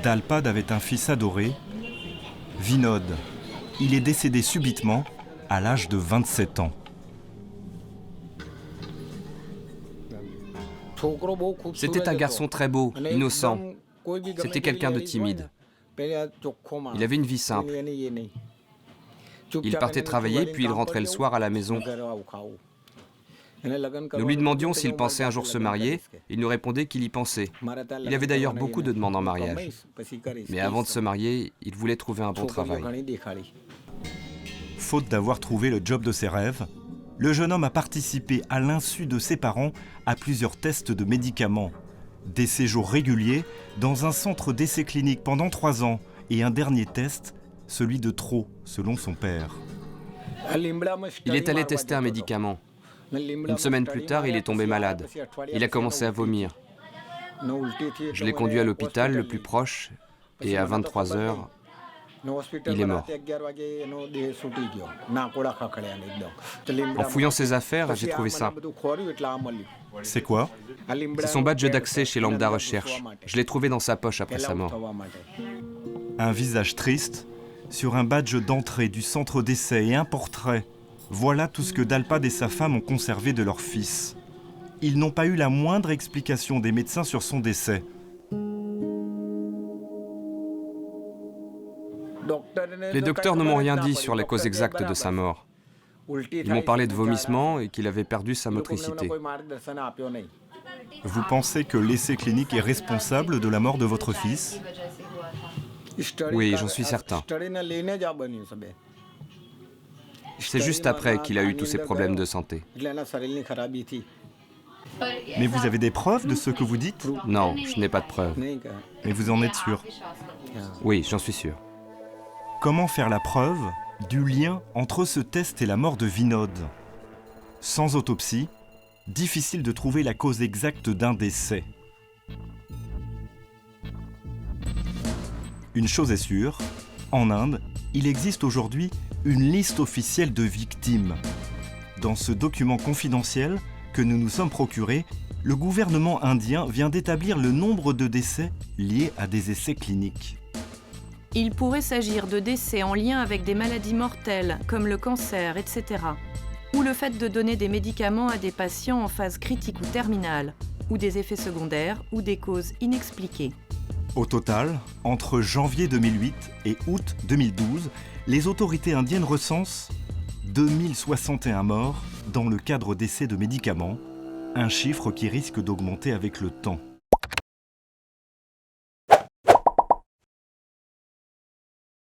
Dalpad avait un fils adoré, Vinod. Il est décédé subitement à l'âge de 27 ans. C'était un garçon très beau, innocent. C'était quelqu'un de timide. Il avait une vie simple. Il partait travailler, puis il rentrait le soir à la maison. Nous lui demandions s'il pensait un jour se marier. Il nous répondait qu'il y pensait. Il avait d'ailleurs beaucoup de demandes en mariage. Mais avant de se marier, il voulait trouver un bon travail. Faute d'avoir trouvé le job de ses rêves, le jeune homme a participé à l'insu de ses parents à plusieurs tests de médicaments. Des séjours réguliers dans un centre d'essai clinique pendant 3 ans et un dernier test, celui de trop, selon son père. Il est allé tester un médicament. Une semaine plus tard, il est tombé malade. Il a commencé à vomir. Je l'ai conduit à l'hôpital le plus proche et à 23 heures, il est mort. En fouillant ses affaires, j'ai trouvé ça. C'est quoi? C'est son badge d'accès chez Lambda Recherche. Je l'ai trouvé dans sa poche après sa mort. Un visage triste sur un badge d'entrée du centre d'essai et un portrait. Voilà tout ce que Dalpad et sa femme ont conservé de leur fils. Ils n'ont pas eu la moindre explication des médecins sur son décès. Les docteurs ne m'ont rien dit sur les causes exactes de sa mort. Ils m'ont parlé de vomissements et qu'il avait perdu sa motricité. Vous pensez que l'essai clinique est responsable de la mort de votre fils? Oui, j'en suis certain. C'est juste après qu'il a eu tous ces problèmes de santé. Mais vous avez des preuves de ce que vous dites? Non, je n'ai pas de preuves. Mais vous en êtes sûr? Oui, j'en suis sûr. Comment faire la preuve du lien entre ce test et la mort de Vinod? Sans autopsie, difficile de trouver la cause exacte d'un décès. Une chose est sûre, en Inde, il existe aujourd'hui une liste officielle de victimes. Dans ce document confidentiel que nous nous sommes procurés, le gouvernement indien vient d'établir le nombre de décès liés à des essais cliniques. Il pourrait s'agir de décès en lien avec des maladies mortelles, comme le cancer, etc. Ou le fait de donner des médicaments à des patients en phase critique ou terminale, ou des effets secondaires, ou des causes inexpliquées. Au total, entre janvier 2008 et août 2012, les autorités indiennes recensent 2061 morts dans le cadre d'essais de médicaments, un chiffre qui risque d'augmenter avec le temps.